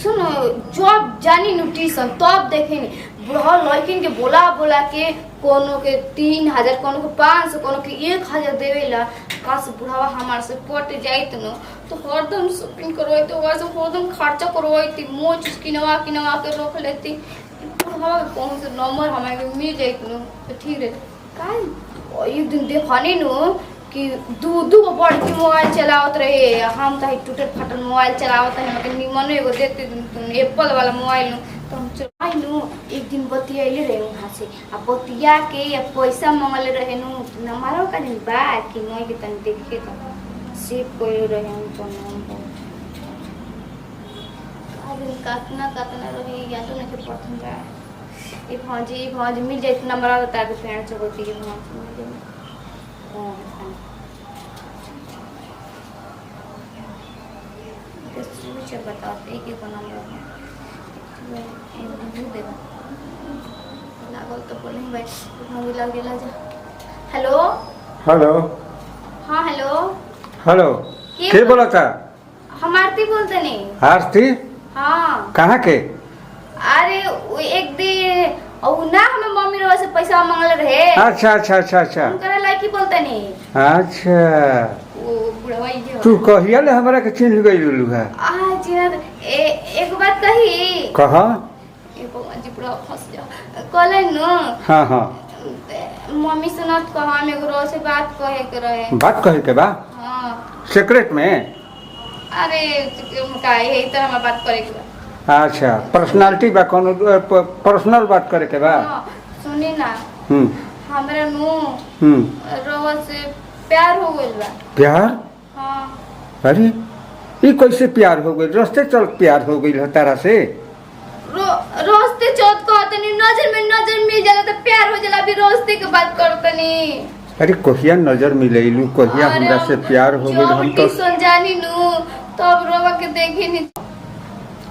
सुनो जब जानी नु ट्यूशन तब देखे नी बुढ़ा लड़किन के बोला के कोनो के 3000 कोनो के 500 कोनो के 1000 देवेला काश बुढ़ावा हमार से पट जाइत न तो हरदम शॉपिंग करवाई तो वैसे हरदम खर्चा करवाई थी मोच किनवा के रख लेती बुढ़ावा कौन से नंबर हमारे मिल जाइत न तो ठीक रहे काल एक दिन देखनी नु कि दू को बड़ के मोबाइल चलावत रहे हम तो टूटल फटल मोबाइल चलावत है हमके निमन एगो देते एप्पल वाला मोबाइल तो हम चलाई नु एक दिन बतियाइले रहे वहाँ से आ बतिया के या पैसा मांगले रहे नु नंबरो का दिन बा कि नहीं के तन देखे तो सेव कोई रहे हम तो नंबर आज कातना रहे या तो नहीं प्रथम बा एक भाजी मिल जाए नंबर बता दे पेड़ चबती के वहाँ से मिल जाए तो बताते कि को नंबर लागल तो बोले भाई हम लग गेला जा हेलो हेलो हाँ हेलो हेलो के बोला था? हम आरती बोलते नहीं। आरती? हाँ कहाँ के? अरे एक दिन और ना हमें मम्मी रो से पैसा मांगले रहे। अच्छा उनकरा लायकी बोलते नहीं। अच्छा वो बुढ़वा ये तू कहिया ले हमरा के चिन्ह गई लुलू है आज एक बात कही कहा एको जी बुढ़वा फंस जा कहले न हाँ मम्मी से न कहा हम एगो रो से बात कहे के रहे। बात कहे के बा? हाँ सीक्रेट में? अरे का यही तो हम बात करे के बा। अच्छा पर्सनालिटी बा कोनो पर्सनल बात करे के बा? हाँ सुनी ना हमरा नु रोवा से प्यार हो गइल बा। प्यार? हाँ अरे ये कैसे प्यार हो गई? रास्ते चल प्यार हो गई है तारा से? रोस्ते चौथ कहते नहीं नजर में नजर मिल जाला तो प्यार हो जाला। अभी रोस्ते के बात करते नहीं। अरे कहिया नजर मिलैलू कहिया हमरा से प्यार हो गई? हम तो सुन जानी नु तब रोवा के देखी नहीं।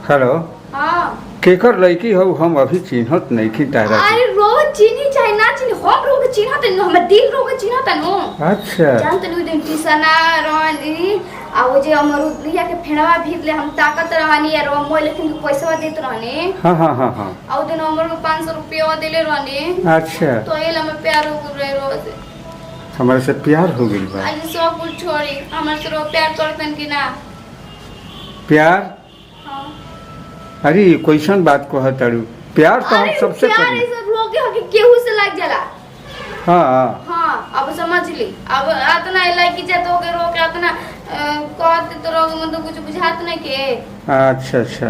हेलो हाँ केकर लड़की हो? हम अभी चिन्हत नहीं की तारा। अरे रोवा चिन्ही चाहे ना चिन्ही हम रोवा चिन्हत न हम दिल रोवा चिन्हत न। अच्छा जानत नु दिन टीसना रहनी आ वो जे अमरूद लिया के फेणवा भीतले हम ताकत रहनी यार वो मोय लेकिन पैसा देत रहनी। हाँ आ दिन अमर को 500 रुपया देले रहनी। अच्छा तो एला में प्यार हो गए रोवा से। हमारे से प्यार हो गई बा? आज सब कुछ छोड़ी हमर से रो प्यार करतन कि ना? प्यार? हाँ अरे क्वेश्चन बात को हटाड़ू प्यार तो हम सबसे प्यार ऐसे रोके हो कि केहू से लग जाला। हाँ अब समझ ली। अब इतना लड़की जात हो के रोके इतना कहते तो रोग मतलब कुछ बुझात नहीं के। अच्छा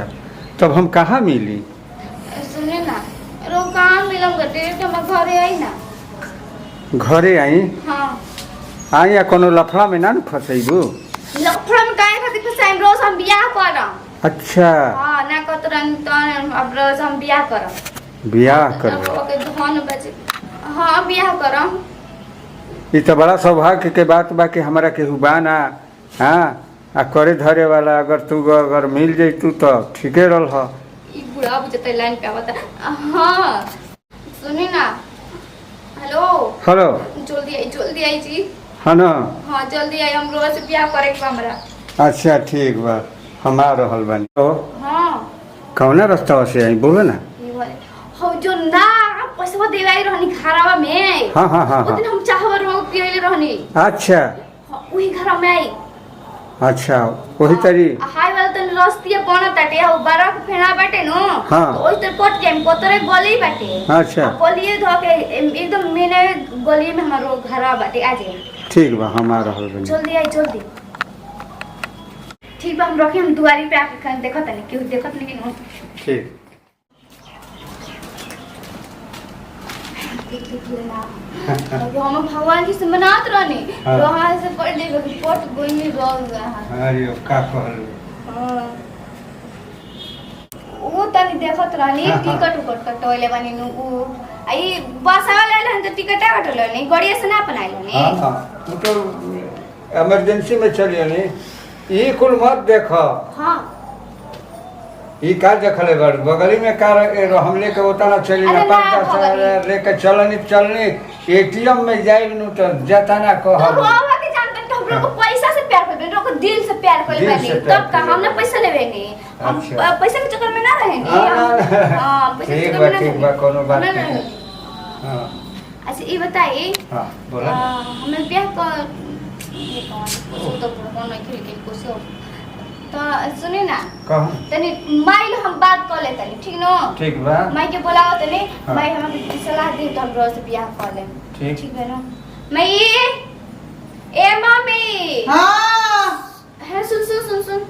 तब हम कहाँ मिली? सुने ना रो कहाँ मिलम डेट हम घरे आई ना। घरे आई? हाँ आई या कोनो लफड़ा में ना फंसैबू? लफड़ा में काहे खातिर फंसाइम? रोज हम बियाह करम। अच्छा हाँ ना कतरन तन अब रोज हम बियाह करम। बियाह करब? ओके धन बचे। हाँ बियाह करम। ये तो बड़ा सौभाग्य के बात बा कि हमारा केहू बा ना। हाँ आ करे धरे वाला अगर मिल जैतू तो ठीके रहल ह। ई बुढ़ा बुझते लाइन पे आवता। हाँ सुनी ना हेलो जल्दी आई जी। हाँ ना? हाँ जल्दी आई हम लोग से बियाह करे के हमरा। अच्छा ठीक बा हम आ रहल बानी। तो हाँ कौना रास्ता से आई बोलो ना? हो जो ना पैसा देवाई रहनी घरवा में। हाँ उस दिन हम चाहवा रोग पियले रहनी। अच्छा वही घर में आई। अच्छा वही तरी हाय वाला तन रस्तिया बना ताटे हो बरफ फेना बाटे नो। हाँ ओइ तर कट जाम कोतरे गली बाटे। अच्छा गलिए धो के एकदम मेने गली में हमारो घरवा बाटे आ जाए। ठीक बा हम आ रहल बानी। जल्दी आई जल्दी। ठीक बा हम रखे हम दुआरी पे आके खान देखत नहीं केहू देखत नहीं नो। ठीक अभी हम भगवान जी से मनात रहनी। वहां से पड़ जाएगा कि पट गोइनी रोग रहा। अरे का कहल? हां वो तनी देखत रहनी टिकट कटोले बानी नु उ आई बस वाला हन त टिकट कटोले नहीं गड़िया से ना बनाइलो नहीं। हां वो तो इमरजेंसी में चली आनी। ई कुल मत देखो। हां ई का देखले बड़ बगली में कार हम लेके होता ना चली ना 5-10 लेके चलनी एटीएम में जाए नु तो जाता ना कह। तो रोवा के जानते तो हम लोग को पैसा से प्यार करबे, लोग को दिल से प्यार करबे नहीं। तब का हमने पैसा लेबे नहीं। हम अच्छा। पैसा के चक्कर में ना रहेंगे हाँ, पैसा के ठीक चक्कर बा में ना ठीक बा रहेंगे। कोनो बात ना, नहीं। ना। हाँ अच्छा ये बताइए हाँ बोला ना। हमें ब्याह का ये कौन तो कौन नहीं खेल के कुछ तो सुने ना कहूँ तनी माई लो हम बात कर लेते नहीं ठीक नो ठीक बा माई के बोलाओ तनी हाँ। माई हमें सलाह दी तो हम रोज से ब्याह कर ले ठीक ठीक है ना मई ए मम्मी हाँ है सुन सुन सुन सुन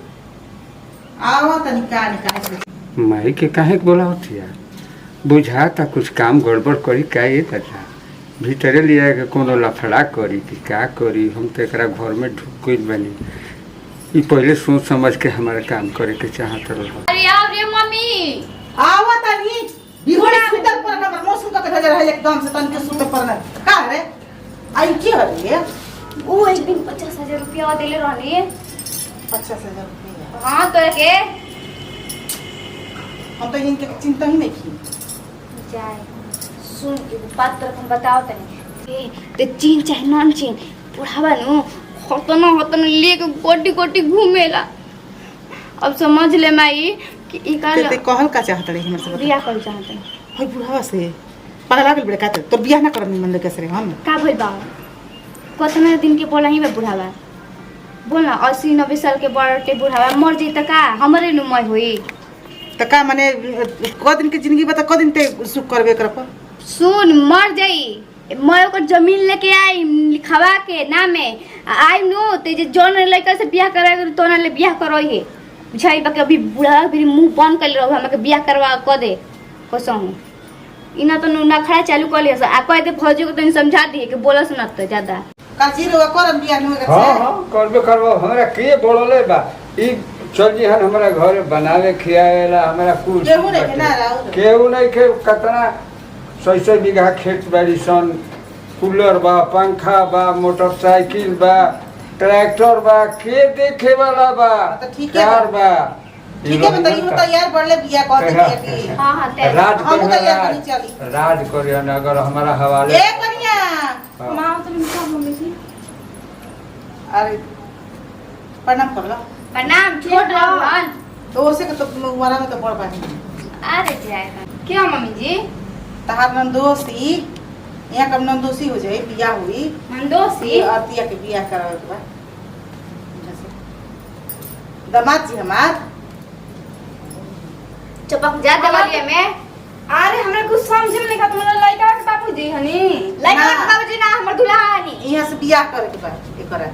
आवा तनी का निकाल माई के काहे के बोला होती यार बुझा था कुछ काम गड़बड़ करी का ये था भीतरे लिया के कोनो लफड़ा करी कि का करी हम तो एकरा घर में ढुक गई बनी ई पहले सोच समझ के हमारा काम करे के चाहत रहा। अरे आओ रे मम्मी आवा तनी बिहोड़ी सुतल पर ना मौसम का भेज रहा है एकदम से तनी के सुतल पर ना का रे आई की हो रे वो एक दिन 50,000 रुपया देले रहनी 50,000 रुपया हाँ तो के हम तो इनके चिंता ही नहीं की जाए सुन के बात तो हम बताओ तनी ते चीन चाहे नाम चीन बुढ़ावा नु हतन लेके गोटी गोटी घूमेला अब समझ ले माई कि ई का ते कहल का चाहत रही हमर से बियाह कर चाहते होय बुढ़ावा से पगला गेल बड़े का तोर बियाह ना करनी मन के से हम का भइल बा कतना दिन के बोला ही बा बुढ़ावा बोल ना 80-90 साल के बड़े बुढ़ावा मर जाई त का हमरे नु मय होई त का माने क दिन के जिंदगी बता क दिन ते सुख करबे करब सुन मर जाई मैं ओकर जमीन लेके आई लिखवा के नामे आई नो ते जे जोन लड़का से बियाह कराए तो ना ले बियाह करई है बुझाई बा के अभी बूढ़ा फिर मुंह बंद कर रहो हम के बियाह करवा क दे कसम इना तो ना खड़ा चालू कर लिया आ कह दे भौजी को तनी समझा दी कि बोलस न त ज्यादा का जीरो करम बियाह न होगा हाँ हाँ करबे करबो हमरा के बोलले बा ई चल जी हमारा घर बनावे खियावेला हमारा कुछ केहू नहीं के ना राउ केहू नहीं के कतना 100 बीघा खेत बाड़ी सन कूलर बा पंखा बा मोटरसाइकिल बा ट्रैक्टर बा के देखे वाला बा तो ठीक है कार बा ठीक है बताइए हो तैयार बढ़ले बियाह कह दे कि हां हां राज हम तैयार करियन नहीं चली राज करियन अगर हमारा हवाले ए करिया हाँ। मां तो क्या मम्मी जी अरे प्रणाम कर लो प्रणाम छोड़ रहन तो उसे के तो वाला में तो बड़ बात अरे जाएगा क्या मम्मी जी तहार नंदोसी यहाँ कब नंदोसी हो जाए बियाह हुई मंदोसी आरतिया के बियाह करावे के बाद दामाद जी हमार चपक जा देवलिए में अरे हमरा कुछ समझ में नहीं का तुम्हारा लड़का के बाबूजी हनी लड़का के बाबूजी ना हमर दुल्हानी यहाँ से बियाह करे के बाद एकरा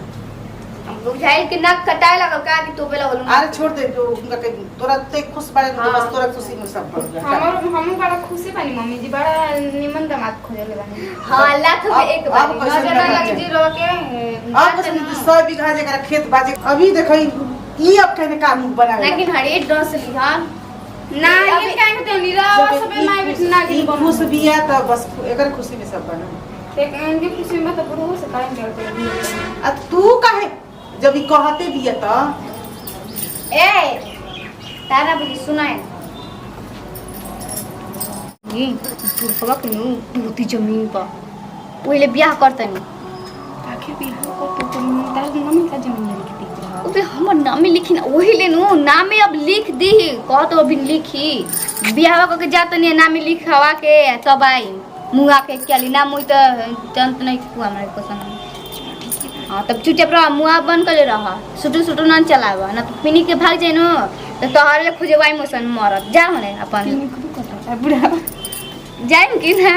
हम बुझाइल के नक कटाए लगल का कि तो बेला होलू अरे छोड़ दे जो उनका के तोरा ते खुश बाड़े तो हाँ। बस तोरा खुशी में सब बढ़ गया हम बड़ा खुशी बानी मम्मी जी बड़ा निमन दामाद खोजले बानी हां लाख में एक बार अब कैसे नजर लगा लग जे? जी रो के अब कुछ नहीं 100 बीघा जगह खेत बाजे अभी देखो ई अब कहने का मुंह बना लेकिन हरे डस लिहन ना ये काहे के तनी रावा सब माई बिट ना गिन बम खुश बिया तो बस एकर खुशी में सब बना एक इनकी खुशी में तो बुढ़ो से काहे करते आ तू काहे जब ई कहते बिया तो ए तारा भी सुनाए ये दुर्गा के नु बहुती जमीन पर पहले बियाह करतनी आखिर भी हो तो तार मम्मी का जमीन लिख दी ओबे हमर नामे लिखी ना वही ले नु नामे अब लिख दी कह तो अभी लिखी बियाह क के जातनी नामे लिखवा के तब आई मुआ के केली ना मुई तो जंत नहीं कुआ हमारे पसंद हाँ तब चुपचाप रह मुआ बंद कर रह सुटू सुटू ना चलावा ना तो पिनी के भाग जाए नो तो तोहर ले खुजवाई मोसन मरत जा होने अपन बुढ़ा जाइम कि ना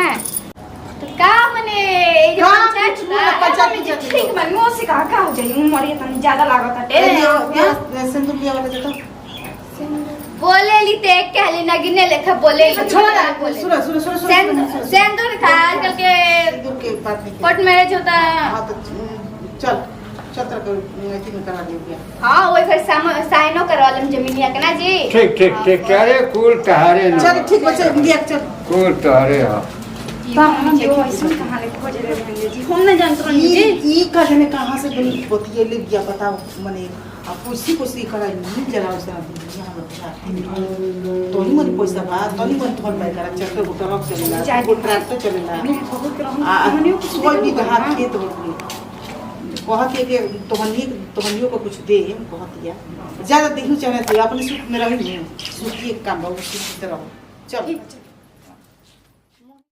तो का मने ए जो का पंचायत कुछ ना पंचायत में ठीक बानी मोसी का का हो जाई उमर ये तनी ज्यादा लागत हटे सिंदूर लिया वाला जतो बोले ली ते कहली ना गिने लेखा बोले छोड़ा सुनो सुनो सुनो सुनो सेंदूर था आजकल के सिंदूर के बात नहीं कोर्ट मैरिज होता हां तो चल छत्र को नीति में करा दिया हाँ वही फिर साइनो करवा लेम जमीनिया के ना जी ठीक ठीक ठीक अरे कुल तहारे न चल ठीक बच्चे लिया चल कुल तहारे हो हम जो ऐसे कहां ले खोज रहे होंगे जी हम नहीं जानते रहनी जी ई कहने कहां से बनी पोतिए ले गया बताओ मने अब कुछ करा नहीं जलाओ से यहां बता तो ही मन पैसा बा तो ही मन थोड़ पाए करा चक्कर गुटर रख चलेला वो ट्रैक्टर चलेला बहुत आ हमने कुछ कोई भी घाट खेत हो गई कहत है कि तोहनियों को कुछ दे कहत या ज्यादा देखू चाहे तो अपने सुख में रही सुखी एक काम बहुत सुख से रहो चल